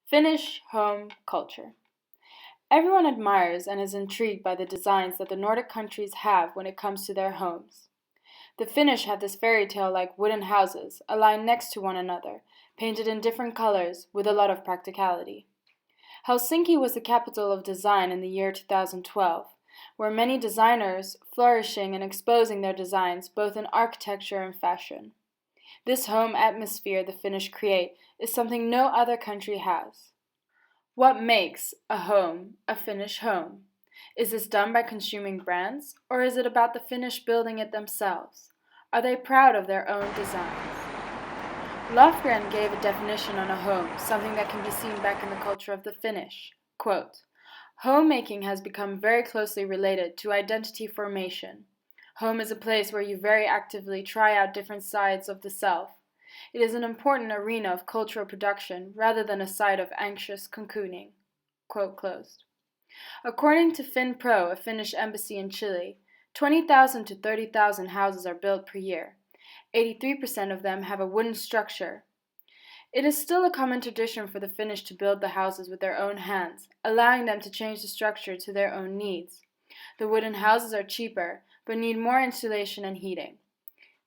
Finnish home culture. Everyone admires and is intrigued by the designs that the Nordic countries have when it comes to their homes. The Finnish have this fairy tale like wooden houses, aligned next to one another, painted in different colors, with a lot of practicality. Helsinki was the capital of design in the year 2012, where many designers flourishing and exposing their designs both in architecture and fashion. This home atmosphere the Finnish create is something no other country has. What makes a Finnish home? Is this done by consuming brands, or is it about the Finnish building it themselves? Are they proud of their own designs? Lofgren gave a definition on a home, something that can be seen back in the culture of the Finnish. Quote, homemaking has become very closely related to identity formation. Home is a place where you very actively try out different sides of the self. It is an important arena of cultural production rather than a site of anxious cocooning. Quote closed. According to FinPro, a Finnish embassy in Chile, 20,000 to 30,000 houses are built per year. 83% of them have a wooden structure. It is still a common tradition for the Finnish to build the houses with their own hands, allowing them to change the structure to their own needs. The wooden houses are cheaper, but need more insulation and heating.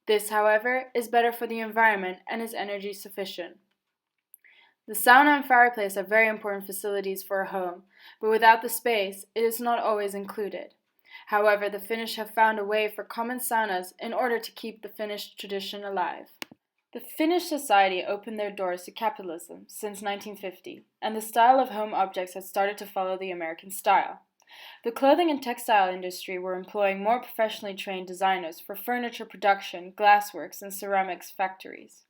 This, however, is better for the environment and is energy sufficient. The sauna and fireplace are very important facilities for a home, but without the space, it is not always included. However, the Finnish have found a way for common saunas in order to keep the Finnish tradition alive. The Finnish society opened their doors to capitalism since 1950, and the style of home objects has started to follow the American style. The clothing and textile industry were employing more professionally trained designers for furniture production, glassworks, and ceramics factories.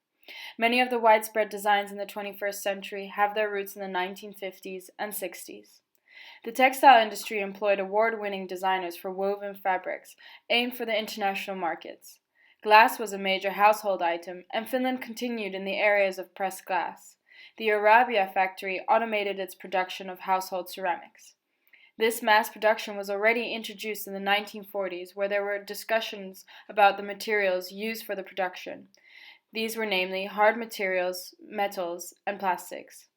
Many of the widespread designs in the 21st century have their roots in the 1950s and 60s. The textile industry employed award-winning designers for woven fabrics aimed for the international markets. Glass was a major household item, and Finland continued in the areas of pressed glass. The Arabia factory automated its production of household ceramics. This mass production was already introduced in the 1940s, where there were discussions about the materials used for the production. These were namely hard materials, metals, and plastics.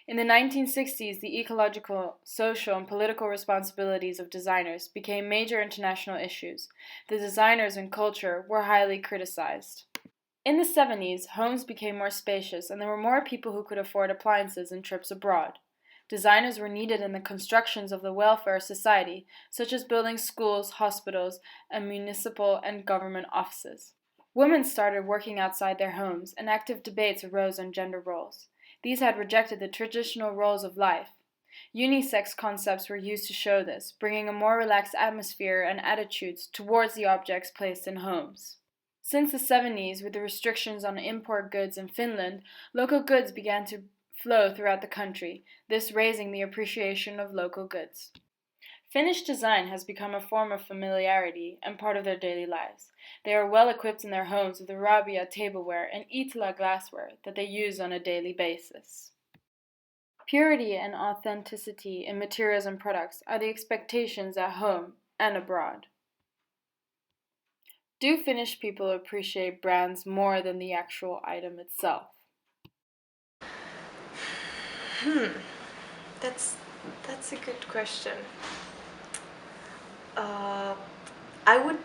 In the 1960s, the ecological, social, and political responsibilities of designers became major international issues. The designers and culture were highly criticized. In the 70s, homes became more spacious, and there were more people who could afford appliances and trips abroad. Designers were needed in the constructions of the welfare society, such as building schools, hospitals, and municipal and government offices. Women started working outside their homes, and active debates arose on gender roles. These had rejected the traditional roles of life. Unisex concepts were used to show this, bringing a more relaxed atmosphere and attitudes towards the objects placed in homes. Since the 70s, with the restrictions on import goods in Finland, local goods began to flow throughout the country, this raising the appreciation of local goods. Finnish design has become a form of familiarity and part of their daily lives. They are well equipped in their homes with Arabia tableware and Iittala glassware that they use on a daily basis. Purity and authenticity in materials and products are the expectations at home and abroad. Do Finnish people appreciate brands more than the actual item itself? That's a good question. Uh, I would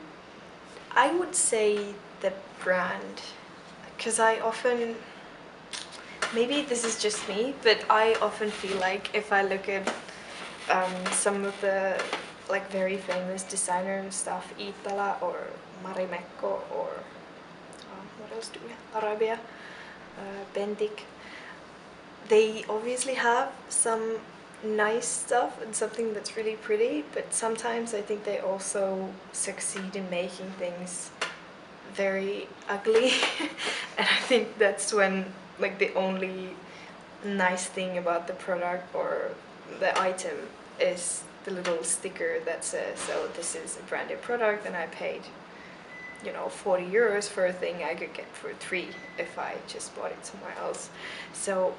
I would say the brand, because I often, maybe this is just me, but I often feel like if I look at some of the like very famous designer stuff, Iittala or Marimekko or what else do we have? Arabia, Bentik. They obviously have some nice stuff and something that's really pretty, but sometimes I think they also succeed in making things very ugly. And I think that's when like the only nice thing about the product or the item is the little sticker that says, oh, this is a branded product and I paid 40 euros for a thing I could get for 3 if I just bought it somewhere else. So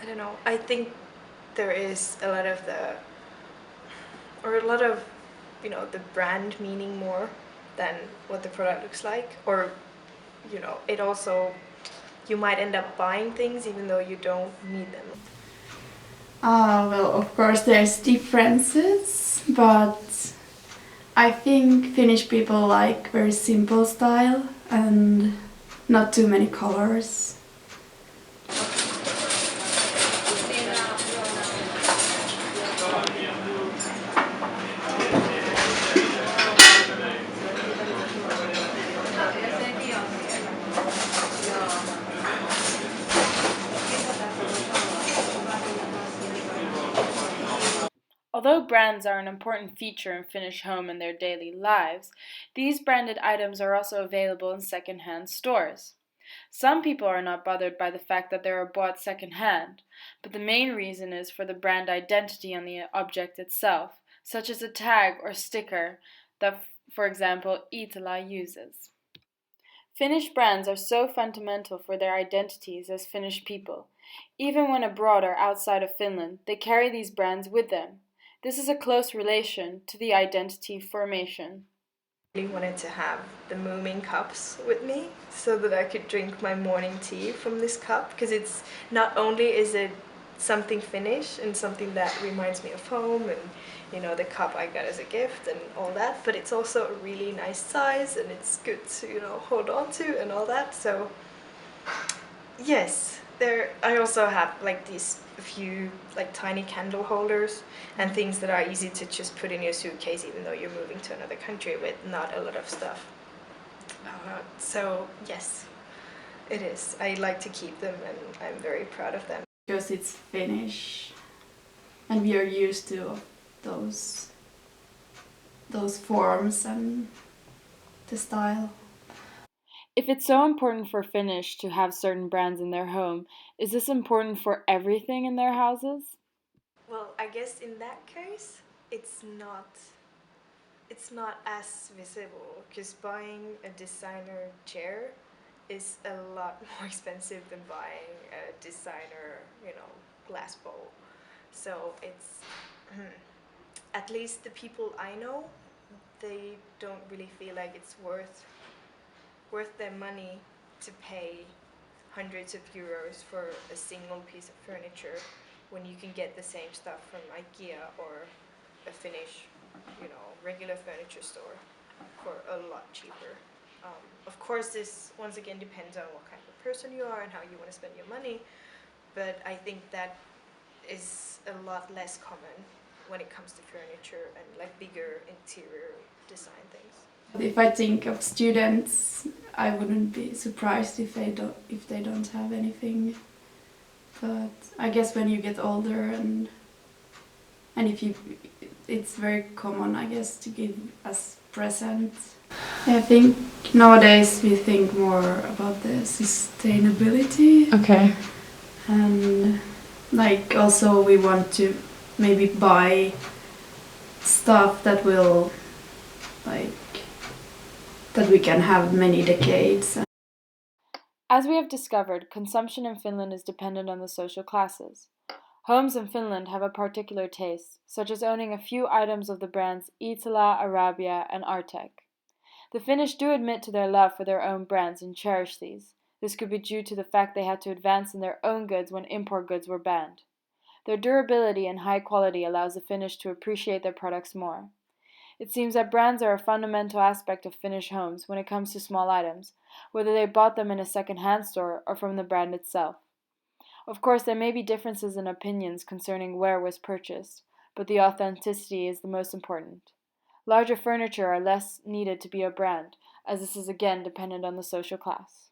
I don't know, I think there is a lot of the brand meaning more than what the product looks like, or it also you might end up buying things even though you don't need them? Well, of course there's differences, but I think Finnish people like very simple style and not too many colors. Although brands are an important feature in Finnish home and their daily lives, these branded items are also available in second-hand stores. Some people are not bothered by the fact that they are bought second-hand, but the main reason is for the brand identity on the object itself, such as a tag or sticker that, for example, Iittala uses. Finnish brands are so fundamental for their identities as Finnish people. Even when abroad or outside of Finland, they carry these brands with them. This is a close relation to the identity formation. I really wanted to have the Moomin cups with me so that I could drink my morning tea from this cup, because it's not only is it something Finnish and something that reminds me of home and the cup I got as a gift and all that, but it's also a really nice size and it's good to hold on to and all that. So yes, I also have like these few like tiny candle holders and things that are easy to just put in your suitcase even though you're moving to another country with not a lot of stuff. So yes, it is. I like to keep them and I'm very proud of them. Because it's Finnish and we are used to those forms and the style. If it's so important for Finnish to have certain brands in their home, is this important for everything in their houses? Well, I guess in that case, it's not as visible, because buying a designer chair is a lot more expensive than buying a designer, glass bowl. So it's at least the people I know, they don't really feel like it's worth their money to pay hundreds of euros for a single piece of furniture when you can get the same stuff from IKEA or a Finnish, regular furniture store for a lot cheaper. Of course, this once again depends on what kind of person you are and how you want to spend your money, but I think that is a lot less common when it comes to furniture and like bigger interior design things. If I think of students, I wouldn't be surprised if they don't have anything. But I guess when you get older and if you, it's very common, I guess, to give as presents. I think nowadays we think more about the sustainability. Okay. And like also we want to maybe buy stuff that will that we can have many decades. As we have discovered, consumption in Finland is dependent on the social classes. Homes in Finland have a particular taste, such as owning a few items of the brands Iittala, Arabia, and Artek. The Finnish do admit to their love for their own brands and cherish these. This could be due to the fact they had to advance in their own goods when import goods were banned. Their durability and high quality allows the Finnish to appreciate their products more. It seems that brands are a fundamental aspect of Finnish homes when it comes to small items, whether they bought them in a second-hand store or from the brand itself. Of course, there may be differences in opinions concerning where it was purchased, but the authenticity is the most important. Larger furniture are less needed to be a brand, as this is again dependent on the social class.